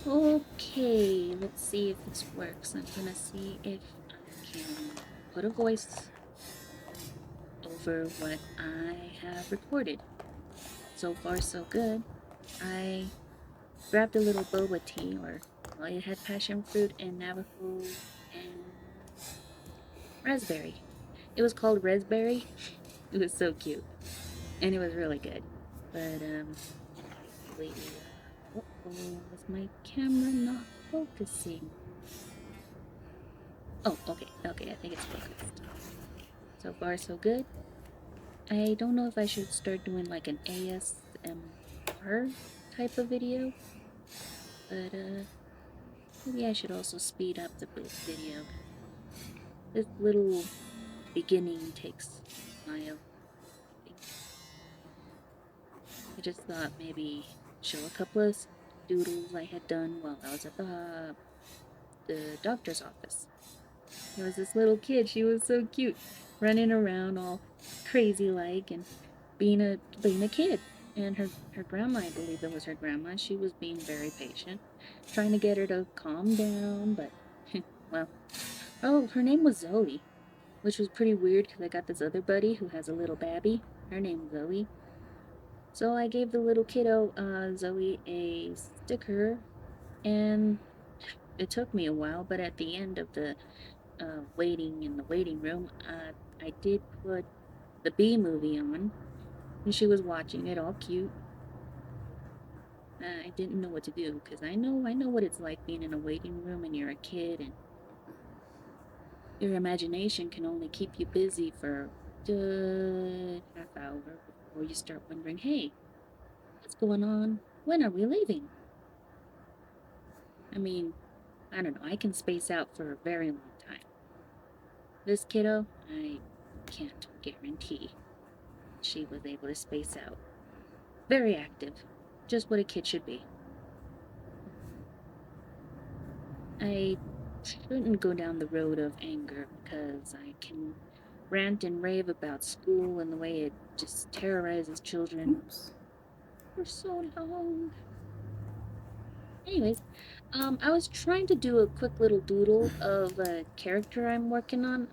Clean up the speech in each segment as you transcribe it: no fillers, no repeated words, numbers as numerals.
Okay, let's see if this works. I'm gonna see if I can put a voice over what I have recorded. So far, so good. I grabbed a little boba tea, or well, it had passion fruit and Navajo and raspberry. It was called raspberry. It was so cute, and it was really good. But lately, was my camera not focusing? Oh, okay, I think it's focused. So far, so good. I don't know if I should start doing like an ASMR type of video, but maybe I should also speed up the video. This little beginning takes a while, I think. I just thought maybe show a couple of doodles I had done while I was at the doctor's office. There was this little kid, she was so cute, running around all crazy like and being a kid. And her grandma, I believe it was her grandma, she was being very patient, trying to get her to calm down, but well, oh, her name was Zoe, which was pretty weird because I got this other buddy who has a little babby. Her name's Zoe. So I gave the little kiddo, Zoe, a sticker, and it took me a while, but at the end of the waiting in the waiting room, I did put the Bee movie on, and she was watching it all cute. I didn't know what to do because I know what it's like being in a waiting room and you're a kid and your imagination can only keep you busy for a half hour before you start wondering, hey, what's going on? When are we leaving? I mean, I don't know. I can space out for a very long time. This kiddo, I can't guarantee she was able to space out. Very active. Just what a kid should be. I shouldn't go down the road of anger because I can rant and rave about school and the way it just terrorizes children. Oops. For so long. Anyways, I was trying to do a quick little doodle of a character I'm working on,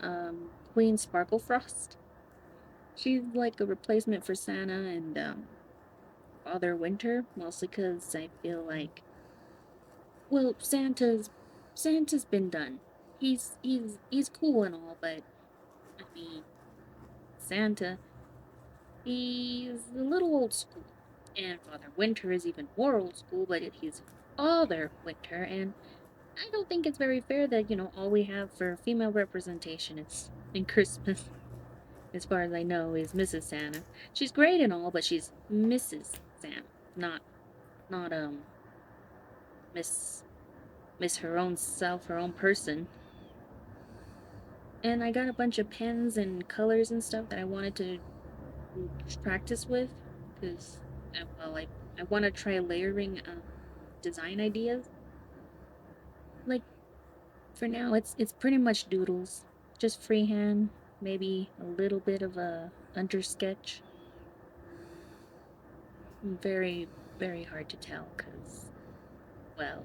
Queen Sparklefrost. She's like a replacement for Santa and Father Winter, mostly because I feel like, well, Santa's been done. He's cool and all, but I mean, Santa, he's a little old school. And Father Winter is even more old school, but he's Father Winter, and I don't think it's very fair that, all we have for female representation is in Christmas, as far as I know, is Mrs. Santa. She's great and all, but she's Mrs. Santa, not Miss Miss her own self, her own person. And I got a bunch of pens and colors and stuff that I wanted to practice with, because well, I want to try layering design ideas. Like for now, it's pretty much doodles, just freehand, maybe a little bit of a under sketch. Very very hard to tell, cause well,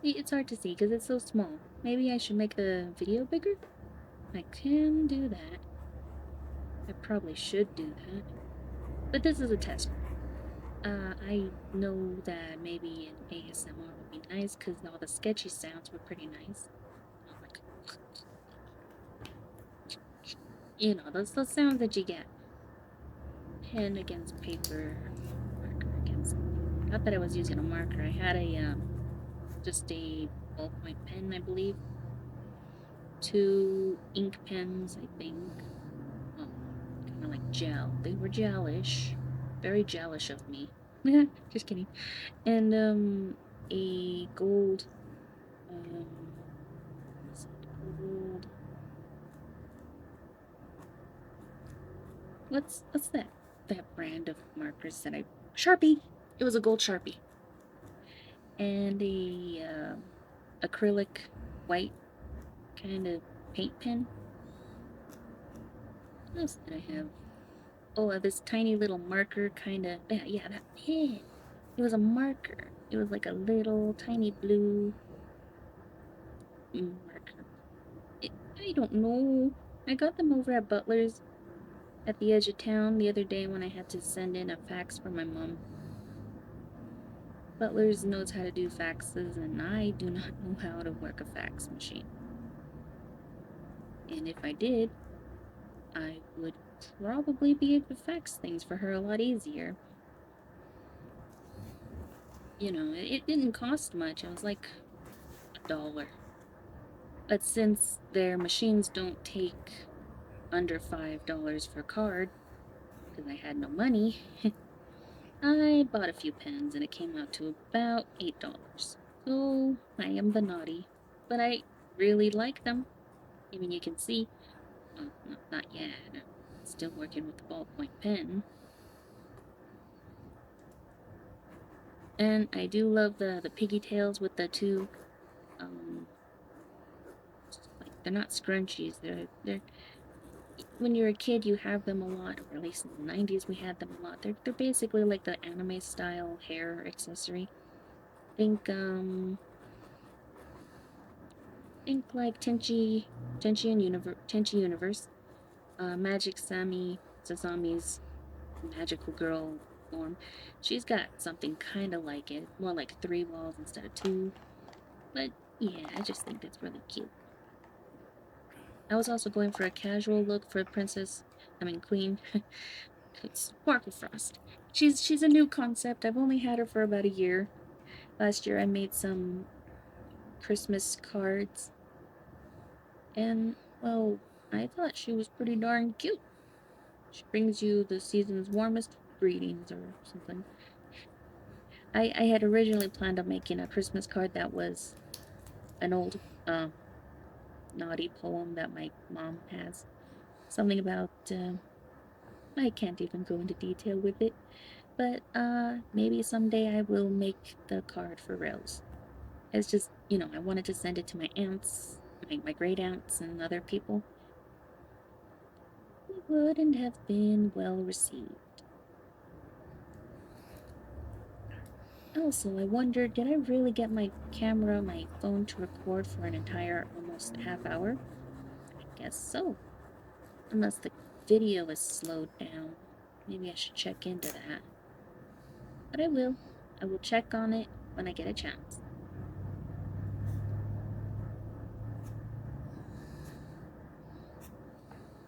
it's hard to see because it's so small. Maybe I should make the video bigger. I can do that. I probably should do that. But this is a test. I know that maybe an ASMR would be nice because all the sketchy sounds were pretty nice. Like, those sounds that you get. Pen against paper, marker against something. Not that I was using a marker. I had just a ballpoint pen, I believe. Two ink pens, I think. Oh, kind of like gel. They were gelish. Very gelish of me. Just kidding. And a gold um gold, what's that brand of markers that I Sharpie. It was a gold Sharpie. And a acrylic white kind of paint pen. What else did I have? Oh, this tiny little marker kind of, yeah, that pen. It was a marker. It was like a little tiny blue marker. I don't know. I got them over at Butler's at the edge of town the other day when I had to send in a fax for my mom. Butler's knows how to do faxes, and I do not know how to work a fax machine. And if I did, I would probably be able to fax things for her a lot easier. You know, it didn't cost much. It was like $1. But since their machines don't take under $5 for a card, because I had no money, I bought a few pens and it came out to about $8. So I am the naughty, but I really like them. I mean, you can see, well, not yet. I'm still working with the ballpoint pen. And I do love the piggy tails with the two, like they're not scrunchies. They're when you're a kid, you have them a lot, or at least in the 90s, we had them a lot. They're basically like the anime style hair accessory. Think like Tenchi Universe, Magic Sammy Sasami's magical girl form. She's got something kind of like it, more like 3 walls instead of 2. But yeah, I just think that's really cute. I was also going for a casual look for Queen. It's Sparkle Frost. She's a new concept. I've only had her for about a year. Last year I made some Christmas cards, and well, I thought she was pretty darn cute. She brings you the season's warmest greetings or something. I had originally planned on making a Christmas card that was an old naughty poem that my mom has. Something about I can't even go into detail with it, but maybe someday I will make the card for Rose. It's just, I wanted to send it to my aunts, my great aunts, and other people. It wouldn't have been well received. Also, I wondered, did I really get my phone to record for an entire almost half hour? I guess so. Unless the video is slowed down. Maybe I should check into that. But I will. I will check on it when I get a chance.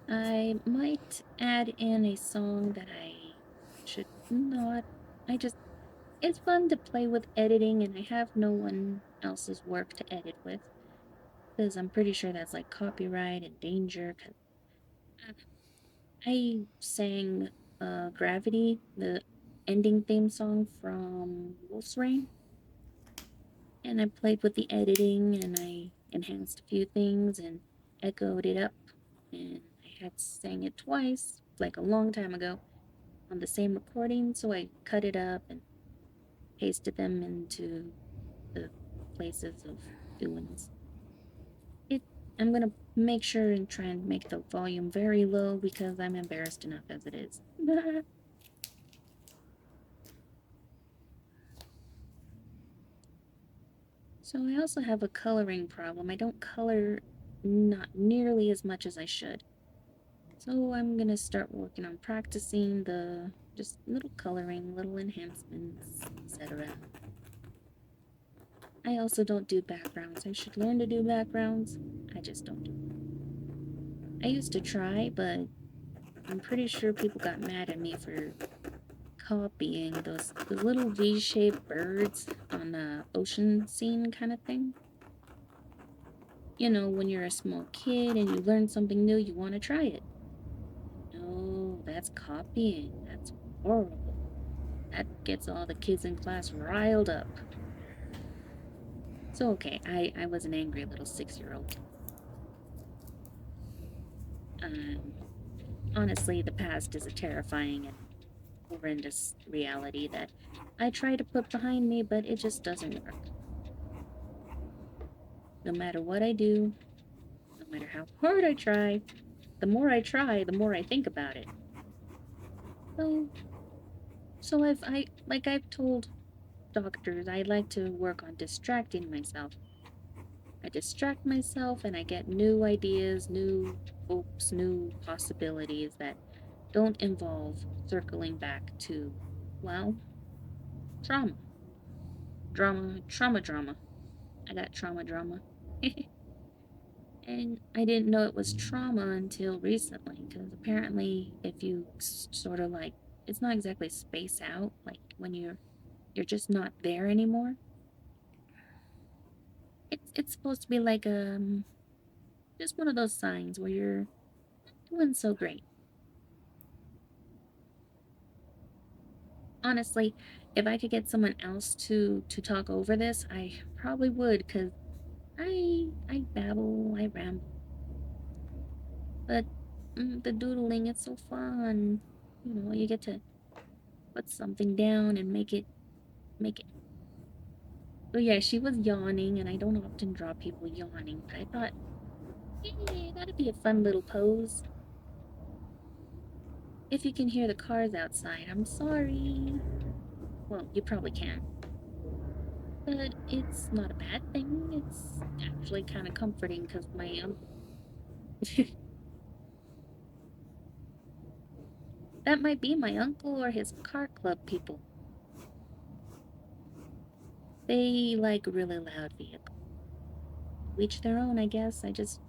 I might add in a song that I should not. It's fun to play with editing, and I have no one else's work to edit with. Because I'm pretty sure that's like copyright and danger. Cause I sang Gravity, the ending theme song from Wolf's Rain, and I played with the editing and I enhanced a few things and echoed it up, and I had sang it twice, like a long time ago, on the same recording, so I cut it up and pasted them into the places of doings. It I'm gonna make sure and try and make the volume very low because I'm embarrassed enough as it is. So I also have a coloring problem. I don't color not nearly as much as I should. So I'm gonna start working on practicing the just little coloring, little enhancements, etc. I also don't do backgrounds. I should learn to do backgrounds. I just don't do them. I used to try, but I'm pretty sure people got mad at me for copying those little V-shaped birds on a ocean scene kind of thing. When you're a small kid and you learn something new, you want to try it. No, that's copying. That's horrible. That gets all the kids in class riled up. So okay, I was an angry little 6-year-old. Um, Honestly, the past is a terrifying and horrendous reality that I try to put behind me, but it just doesn't work. No matter what I do, no matter how hard I try, the more I try, the more I think about it. So, I've told doctors I like to work on distracting myself. I distract myself and I get new ideas, new hopes, new possibilities that don't involve circling back to, well, trauma. Drama. I got trauma. And I didn't know it was trauma until recently, because apparently, if you sort of like, it's not exactly space out, like when you're just not there anymore. It's supposed to be like just one of those signs where you're doing so great. Honestly, if I could get someone else to talk over this, I probably would, because I babble, I ramble, but the doodling, it's so fun. You get to put something down and make it. Oh yeah, she was yawning, and I don't often draw people yawning, but I thought, hey, that'd be a fun little pose. If you can hear the cars outside, I'm sorry. Well, you probably can, but it's not a bad thing. It's actually kind of comforting because my that might be my uncle or his car club people. They like really loud vehicles. Each their own, I guess. I just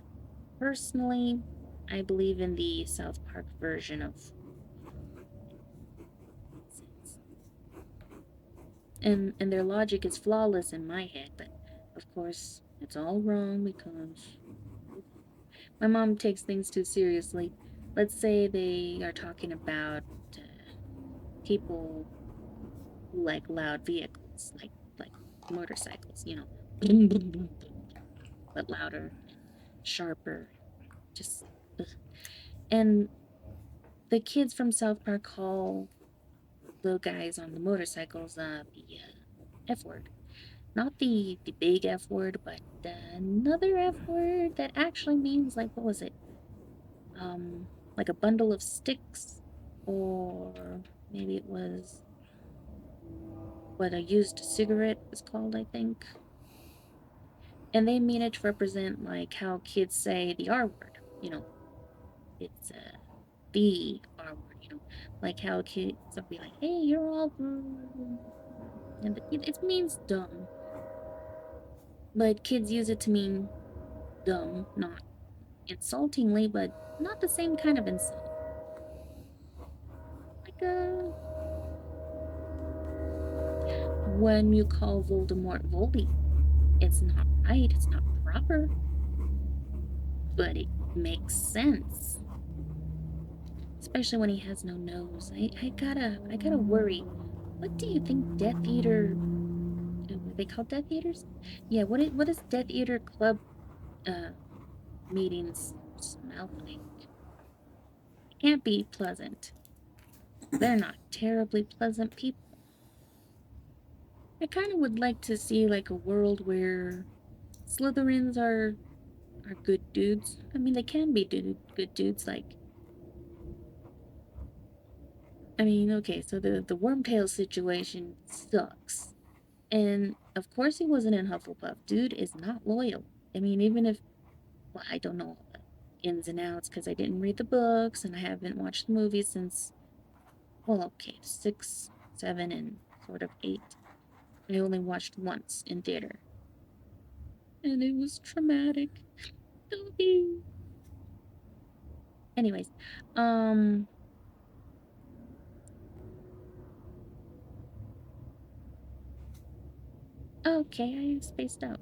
personally, I believe in the South Park version of sense. And their logic is flawless in my head, but of course it's all wrong because my mom takes things too seriously. Let's say they are talking about people who like loud vehicles, like motorcycles, but louder, sharper, just. Ugh. And the kids from South Park call the guys on the motorcycles the F word. Not the big F word, but another F word that actually means, like, what was it? Like a bundle of sticks, or maybe it was what a used cigarette is called, I think. And they mean it to represent like how kids say the R word. It's the R word. Like how kids will be like, "Hey, you're all," and it means dumb, but kids use it to mean dumb, not insultingly, but not the same kind of insult. Like when you call Voldemort Voldy, it's not right, it's not proper, but it makes sense. Especially when he has no nose. I gotta worry. What do you think Death Eater? What they call Death Eaters? Yeah. What does Death Eater Club uh meetings smell like? It can't be pleasant. They're not terribly pleasant people. I kind of would like to see like a world where Slytherins are good dudes. I mean, they can be good dudes. Like, I mean, okay, so the Wormtail situation sucks. And of course he wasn't in Hufflepuff. Dude is not loyal. I mean, even if, well, I don't know all the ins and outs because I didn't read the books and I haven't watched the movies since, well, okay, 6, 7, and sort of 8. I only watched once in theater. And it was traumatic. Dobby. Anyways, um, okay, I spaced out.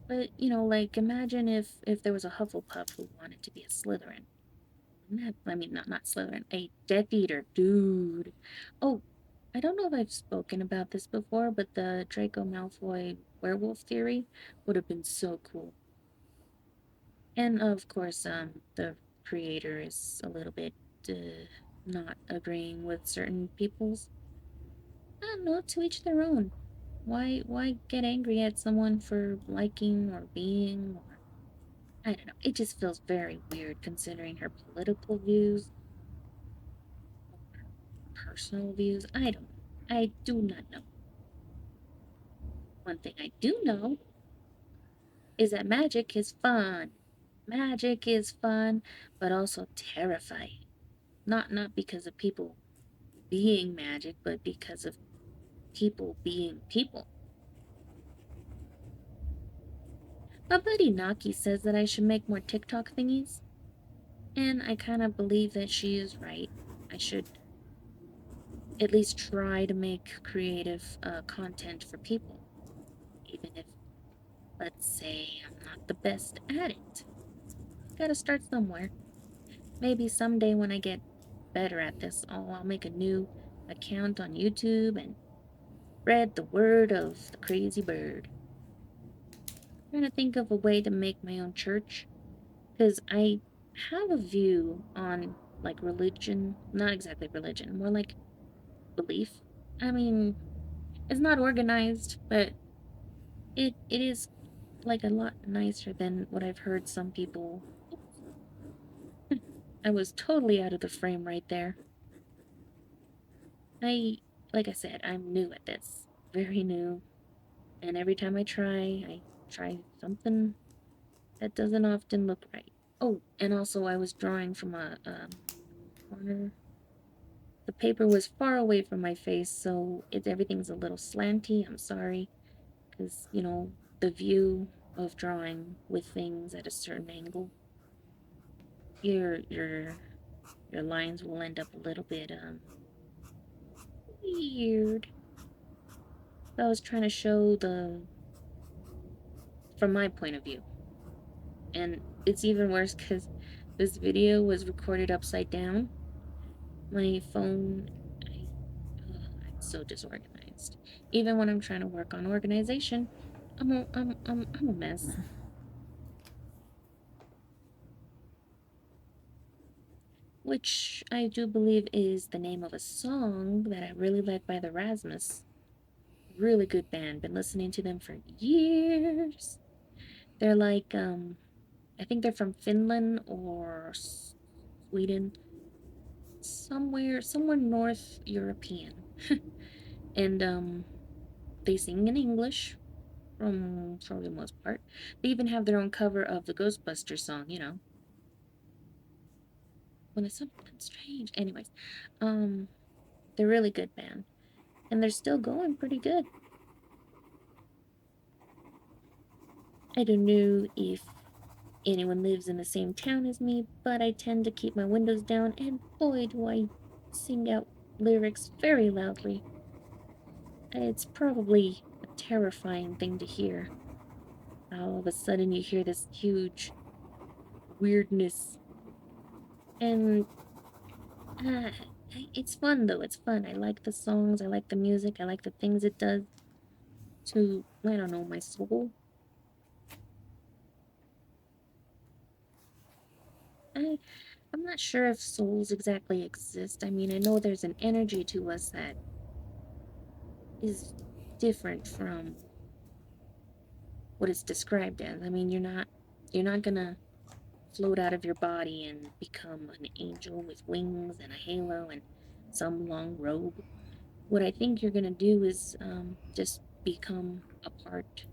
But, like, imagine if there was a Hufflepuff who wanted to be a Slytherin. I mean, not Slytherin, a Death Eater, dude. Oh, I don't know if I've spoken about this before, but the Draco Malfoy werewolf theory would have been so cool. And of course, the creator is a little bit not agreeing with certain people's. I don't know, to each their own. Why get angry at someone for liking or being, or I don't know. It just feels very weird considering her political views. personal views. I don't know. I do not know. One thing I do know is that magic is fun. Magic is fun, but also terrifying. Not because of people being magic, but because of people being people. My buddy Naki says that I should make more TikTok thingies, and I kind of believe that she is right. I should at least try to make creative content for people, even if, let's say, I'm not the best at it. Gotta start somewhere. Maybe someday when I get better at this, I'll make a new account on YouTube and spread the word of the crazy bird. Trying to think of a way to make my own church, because I have a view on like religion, not exactly religion, more like belief. I mean, it's not organized, but it is like a lot nicer than what I've heard some people. I was totally out of the frame right there. I, like I said, I'm new at this, very new, and every time I try something that doesn't often look right. Oh, and also I was drawing from a corner. The paper was far away from my face, so everything's a little slanty. I'm sorry, because the view of drawing with things at a certain angle, your your your lines will end up a little bit weird. I was trying to show the from my point of view, and it's even worse because this video was recorded upside down. My phone, I'm so disorganized. Even when I'm trying to work on organization, I'm a mess. Which I do believe is the name of a song that I really like by the Rasmus. Really good band. Been listening to them for years. They're like, I think they're from Finland or Sweden. Somewhere North European. And, they sing in English for the most part. They even have their own cover of the Ghostbusters song. When it's something strange. Anyways, um, they're really good band. And they're still going pretty good. I don't know if anyone lives in the same town as me, but I tend to keep my windows down, and boy, do I sing out lyrics very loudly. It's probably a terrifying thing to hear. All of a sudden, you hear this huge weirdness, and uh, it's fun though. It's fun. I like the songs, I like the music, I like the things it does to, I don't know, my soul. I I'm not sure if souls exactly exist. I mean, I know there's an energy to us that is different from what it's described as. I mean, you're not gonna float out of your body and become an angel with wings and a halo and some long robe. What I think you're gonna do is just become a part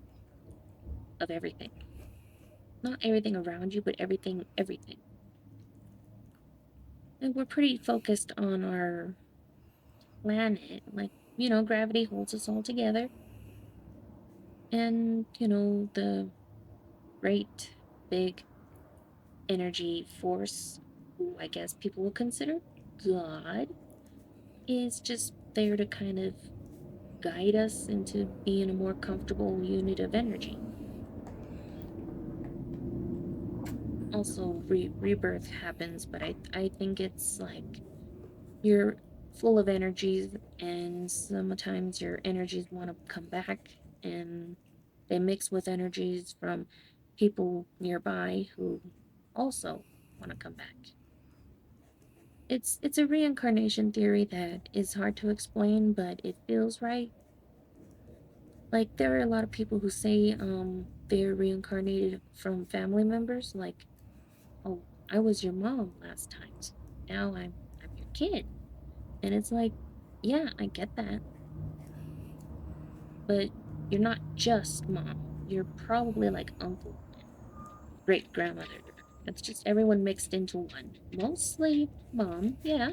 of everything. Not everything around you, but everything. And we're pretty focused on our planet. Like, gravity holds us all together. And, the great big energy force, who I guess people will consider God, is just there to kind of guide us into being a more comfortable unit of energy. Also, rebirth happens, but I think it's like you're full of energies, and sometimes your energies want to come back, and they mix with energies from people nearby who also want to come back. It's a reincarnation theory that is hard to explain, but it feels right. Like there are a lot of people who say they're reincarnated from family members, like, "Oh, I was your mom last time. So now I'm your kid." And it's like Yeah, I get that. But you're not just mom. You're probably like uncle, great grandmother. It's just everyone mixed into one. Mostly mom, yeah.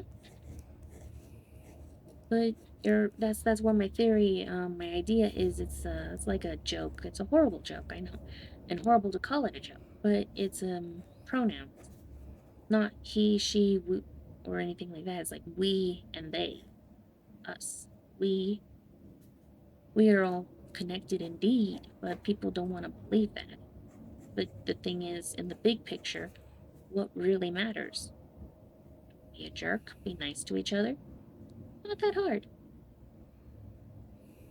But that's where my theory, my idea is it's like a joke. It's a horrible joke, I know. And horrible to call it a joke. But it's pronouns. Not he, she, we, or anything like that. It's like we and they, us. We we are all connected indeed, but people don't want to believe that. But the thing is, in the big picture, what really matters? Be a jerk, be nice to each other. Not that hard.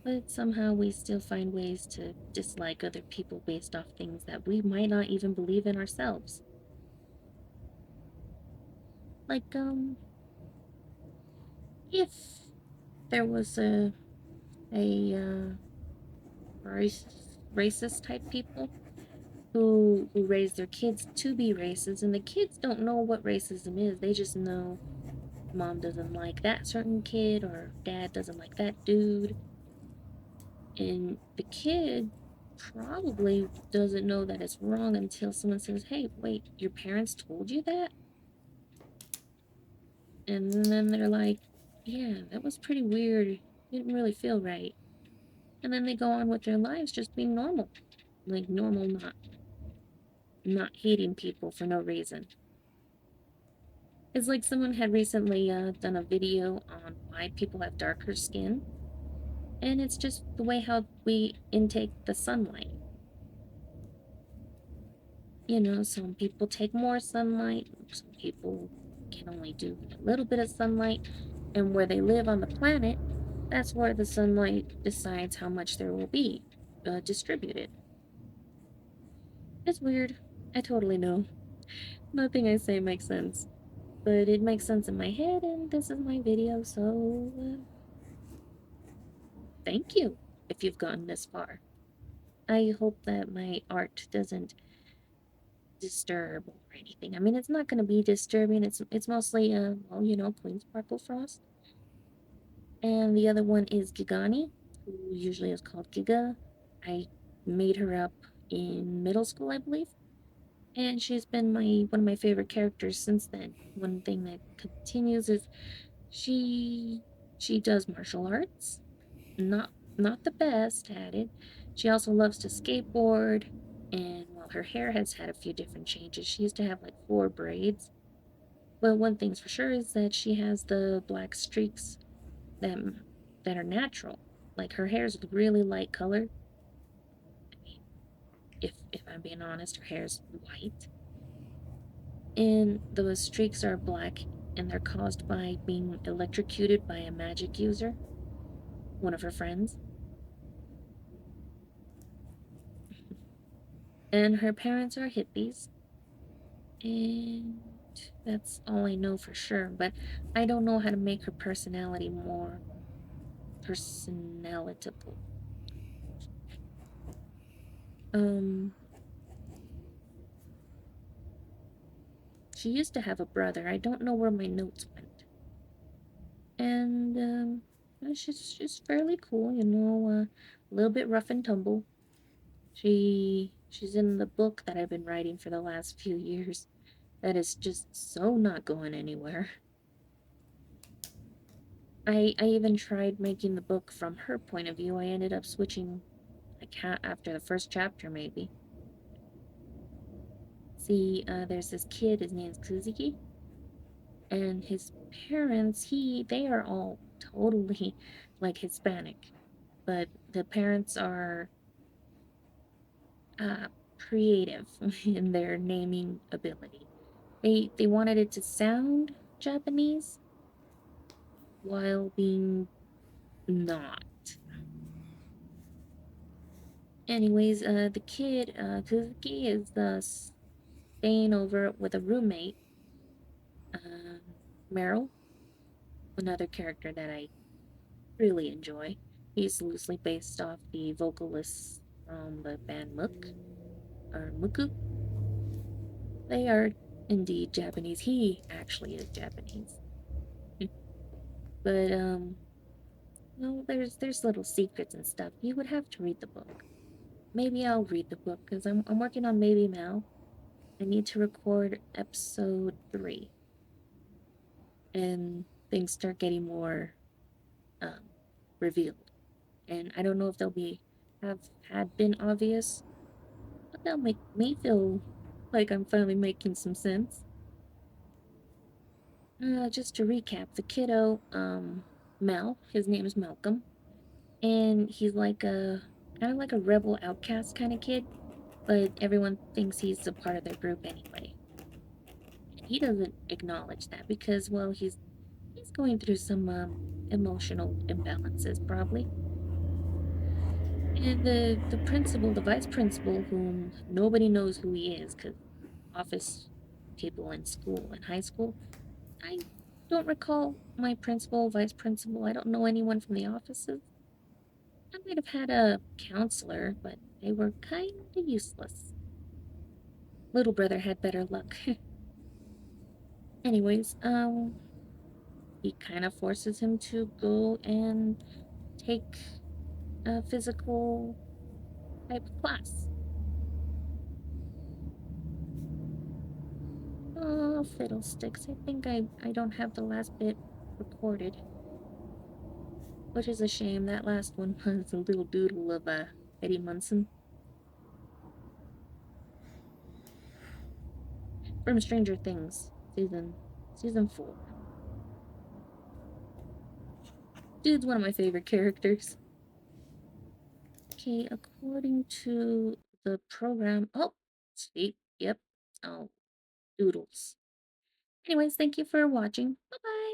But somehow we still find ways to dislike other people based off things that we might not even believe in ourselves. Like, if there was a racist type people who raise their kids to be racist, and the kids don't know what racism is. They just know mom doesn't like that certain kid or dad doesn't like that dude, and the kid probably doesn't know that it's wrong until someone says, "Hey, wait, your parents told you that?" And then they're like, "Yeah, that was pretty weird. Didn't really feel right." And then they go on with their lives just being normal, like normal, not hating people for no reason. It's like someone had recently done a video on why people have darker skin, and it's just the way how we intake the sunlight. You know, some people take more sunlight, some people can only do a little bit of sunlight, and where they live on the planet, that's where the sunlight decides how much there will be distributed. It's weird. I totally know. Nothing I say makes sense, but it makes sense in my head, and this is my video, so thank you if you've gotten this far. I hope that my art doesn't disturb or anything. I mean, it's not going to be disturbing. It's mostly well, you know, Queen Sparkle Frost, and the other one is Gigani, who usually is called Giga. I made her up in middle school, I believe, and she's been my one of my favorite characters since then. One thing that continues is she she does martial arts, not the best at it. She also loves to skateboard, and while her hair has had a few different changes, she used to have like four braids. But one thing's for sure is that she has the black streaks that that are natural. Like her hair's really light color. I mean, if I'm being honest, her hair's white, and those streaks are black, and they're caused by being electrocuted by a magic user, one of her friends. And her parents are hippies, and that's all I know for sure. But I don't know how to make her personality more personalitable. Um, she used to have a brother. I don't know where my notes went. And she's fairly cool, you know, a little bit rough and tumble. She's in the book that I've been writing for the last few years. That is just so not going anywhere. I even tried making the book from her point of view. I ended up switching like after the first chapter, maybe. See, there's this kid. His name's Kuzuki, and his parents. They are all totally like Hispanic, but the parents are uh, creative in their naming ability. They wanted it to sound Japanese while being not. Anyways, the kid, Kuzuki, is staying over with a roommate, um, Meryl, another character that I really enjoy. He's loosely based off the vocalists from the band Mook, or Muku. They are indeed Japanese. He actually is Japanese. But, Well, there's little secrets and stuff. You would have to read the book. Maybe I'll read the book because I'm working on Maybe Mel. I need to record episode 3, and things start getting more um, revealed. And I don't know if they'll be have had been obvious, but they'll make me feel like I'm finally making some sense. Just to recap, the kiddo, Mel, his name is Malcolm, and he's like a kind of like a rebel outcast kind of kid, but everyone thinks he's a part of their group anyway. And he doesn't acknowledge that because, well, he's going through some emotional imbalances probably. And the principal, the vice principal, whom nobody knows who he is, because office people in school, in high school, I don't recall my principal, vice principal. I don't know anyone from the offices. I might have had a counselor, but they were kind of useless. Little brother had better luck. Anyways, he kind of forces him to go and take a physical type class. Oh, fiddlesticks. I think I don't have the last bit recorded, which is a shame. That last one was a little doodle of Eddie Munson from Stranger Things, season 4. Dude's one of my favorite characters. Okay, according to the program. Oh, sweet. Yep. Oh, doodles. Anyways, thank you for watching. Bye bye.